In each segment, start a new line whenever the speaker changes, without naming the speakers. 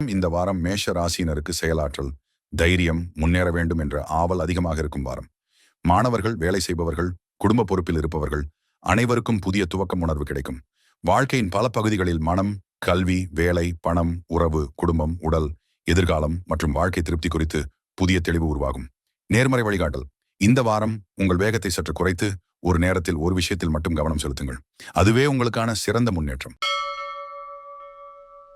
இந்த வாரம் மேஷ ராசியினருக்கு செயலாற்றல், தைரியம், முன்னேற வேண்டும் என்ற ஆவல் அதிகமாக இருக்கும் வாரம். மாணவர்கள், வேலை செய்பவர்கள், குடும்ப பொறுப்பில் இருப்பவர்கள் அனைவருக்கும் புதிய துவக்கம் உணர்வு கிடைக்கும். வாழ்க்கையின் பல பகுதிகளில் மனம், கல்வி, வேலை, பணம், உறவு, குடும்பம், உடல், எதிர்காலம் மற்றும் வாழ்க்கை திருப்தி குறித்து புதிய தெளிவு உருவாகும். நேர்மறை வழிகாட்டல். இந்த வாரம் உங்கள் வேகத்தை சற்று குறைத்து ஒரு நேரத்தில் ஒரு விஷயத்தில் மட்டும் கவனம் செலுத்துங்கள். அதுவே உங்களுக்கான சிறந்த முன்னேற்றம்.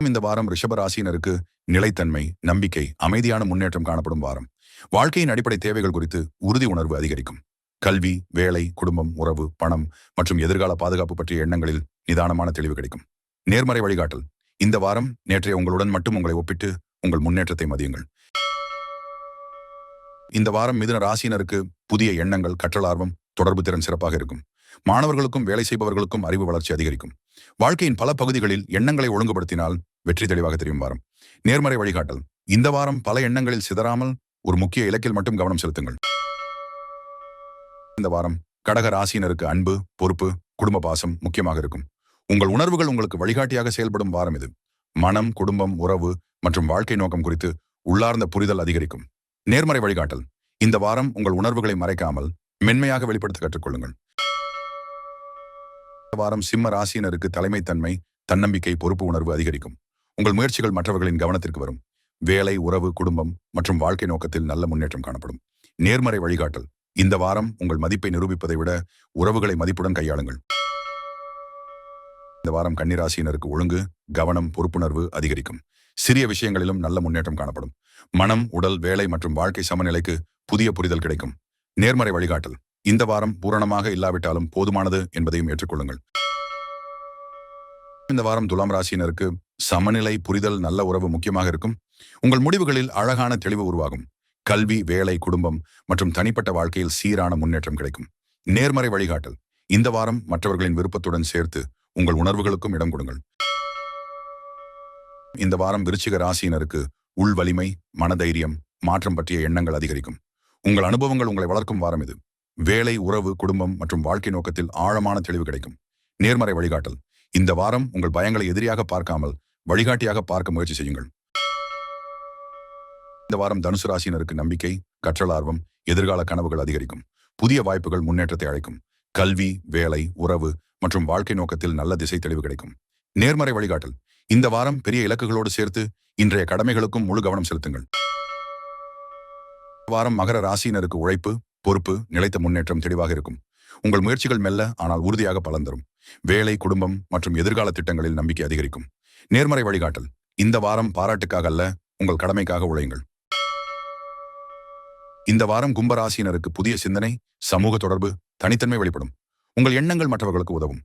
இந்த வாரம் ரிஷப ராசியினருக்கு நிலைத்தன்மை, நம்பிக்கை, அமைதியான முன்னேற்றம் காணப்படும் வாரம். வாழ்க்கையின் அடிப்படை தேவைகள் குறித்து உறுதி உணர்வு அதிகரிக்கும். கல்வி, வேலை, குடும்பம், உறவு, பணம் மற்றும் எதிர்கால பாதுகாப்பு பற்றிய எண்ணங்களில் நிதானமான தெளிவு கிடைக்கும். நேர்மறை வழிகாட்டல். இந்த வாரம் நேற்றைய உங்களுடன் மட்டும் உங்களை ஒப்பிட்டு உங்கள் முன்னேற்றத்தை மதியுங்கள். இந்த வாரம் மிதுன ராசியினருக்கு புதிய எண்ணங்கள், கற்றல் ஆர்வம், தொடர்பு திறன் சிறப்பாக இருக்கும். மாணவர்களுக்கும் வேலை செய்பவர்களுக்கும் அறிவு வளர்ச்சி அதிகரிக்கும். வாழ்க்கையின் பல பகுதிகளில் எண்ணங்களை ஒழுங்குபடுத்தினால் வெற்றி தெளிவாக தெரியும் வாரம். நேர்மறை வழிகாட்டல். இந்த வாரம் பல எண்ணங்களில் சிதறாமல் ஒரு முக்கிய இலக்கில் மட்டும் கவனம் செலுத்துங்கள். இந்த வாரம் கடக ராசியினருக்கு அன்பு, பொறுப்பு, குடும்ப பாசம் முக்கியமாக இருக்கும். உங்கள் உணர்வுகள் உங்களுக்கு வழிகாட்டியாக செயல்படும் வாரம் இது. மனம், குடும்பம், உறவு மற்றும் வாழ்க்கை நோக்கம் குறித்து உள்ளார்ந்த புரிதல் அதிகரிக்கும். நேர்மறை வழிகாட்டல். இந்த வாரம் உங்கள் உணர்வுகளை மறைக்காமல் மென்மையாக வெளிப்படுத்த கற்றுக்கொள்ளுங்கள். இந்த வாரம் சிம்ம ராசியினருக்கு தலைமைத்தன்மை, தன்னம்பிக்கை, பொறுப்பு உணர்வு அதிகரிக்கும். உங்கள் முயற்சிகள் மற்றவர்களின் கவனத்திற்கு வரும். வேலை, உறவு, குடும்பம் மற்றும் வாழ்க்கை நோக்கத்தில் நல்ல முன்னேற்றம் காணப்படும். நேர்மறை வழிகாட்டல். இந்த வாரம் உங்கள் மதிப்பை நிரூபிப்பதை விட உறவுகளை மதிப்புடன் கையாளுங்கள். இந்த வாரம் கன்னிராசியினருக்கு ஒழுங்கு, கவனம், பொறுப்புணர்வு அதிகரிக்கும். சிறிய விஷயங்களிலும் நல்ல முன்னேற்றம் காணப்படும். மனம், உடல், வேலை மற்றும் வாழ்க்கை சமநிலைக்கு புதிய புரிதல் கிடைக்கும். நேர்மறை வழிகாட்டல். இந்த வாரம் பூரணமாக இல்லாவிட்டாலும் போதுமானது என்பதையும் ஏற்றுக்கொள்ளுங்கள். இந்த வாரம் துலாம் ராசியினருக்கு சமநிலை, புரிதல், நல்ல உறவு முக்கியமாக இருக்கும். உங்கள் முடிவுகளில் அழகான தெளிவு உருவாகும். கல்வி, வேலை, குடும்பம் மற்றும் தனிப்பட்ட வாழ்க்கையில் சீரான முன்னேற்றம் கிடைக்கும். நேர்மறை வழிகாட்டல். இந்த வாரம் மற்றவர்களின் விருப்பத்துடன் சேர்த்து உங்கள் உணர்வுகளுக்கும் இடம் கொடுங்கள். இந்த வாரம் விருச்சிக ராசியினருக்கு உள் வலிமை, மனதைரியம், மாற்றம் பற்றிய எண்ணங்கள் அதிகரிக்கும். உங்கள் அனுபவங்கள் உங்களை வளர்க்கும் வாரம் இது. வேலை, உறவு, குடும்பம் மற்றும் வாழ்க்கை நோக்கத்தில் ஆழமான தெளிவு கிடைக்கும். நேர்மறை வழிகாட்டல். இந்த வாரம் உங்கள் பயங்களை எதிரியாக பார்க்காமல் வழிகாட்டியாக பார்க்க முயற்சி செய்யுங்கள். இந்த வாரம் தனுசு ராசியினருக்கு நம்பிக்கை, கற்றல் ஆர்வம், எதிர்கால கனவுகள் அதிகரிக்கும். புதிய வாய்ப்புகள் முன்னேற்றத்தை அழைக்கும். கல்வி, வேலை, உறவு மற்றும் வாழ்க்கை நோக்கத்தில் நல்ல திசை தெளிவு கிடைக்கும். நேர்மறை வழிகாட்டல். இந்த வாரம் பெரிய இலக்குகளோடு சேர்த்து இன்றைய கடமைகளுக்கும் முழு கவனம் செலுத்துங்கள். வாரம் மகர ராசியினருக்கு உழைப்பு, பொறுப்பு, நிலைத்த முன்னேற்றம் தெளிவாக இருக்கும். உங்கள் முயற்சிகள் மெல்ல ஆனால் உறுதியாக பலன் தரும். வேலை, குடும்பம் மற்றும் எதிர்கால திட்டங்களில் நம்பிக்கை அதிகரிக்கும். நேர்மறை வழிகாட்டல். இந்த வாரம் பாராட்டுக்காக அல்ல, உங்கள் கடமைக்காக உழையுங்கள். இந்த வாரம் கும்பராசியினருக்கு புதிய சிந்தனை, சமூக தொடர்பு, தனித்தன்மை வெளிப்படும். உங்கள் எண்ணங்கள் மற்றவர்களுக்கு உதவும்.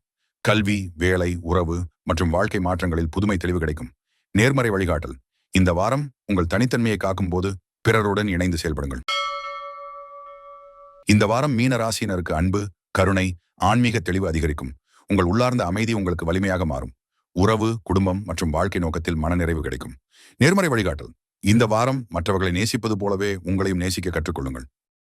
கல்வி, வேலை, உறவு மற்றும் வாழ்க்கை மாற்றங்களில் புதுமை தெளிவு கிடைக்கும். நேர்மறை வழிகாட்டல். இந்த வாரம் உங்கள் தனித்தன்மையை காக்கும் போது பிறருடன் இணைந்து செயல்படுங்கள். இந்த வாரம் மீன ராசியினருக்கு அன்பு, கருணை, ஆன்மீக தெளிவு அதிகரிக்கும். உங்கள் உள்ளார்ந்த அமைதி உங்களுக்கு வலிமையாக மாறும். உறவு, குடும்பம் மற்றும் வாழ்க்கை நோக்கத்தில் மனநிறைவு கிடைக்கும். நேர்மறை வழிகாட்டல். இந்த வாரம் மற்றவர்களை நேசிப்பது போலவே உங்களையும் நேசிக்க கற்றுக்கொள்ளுங்கள்.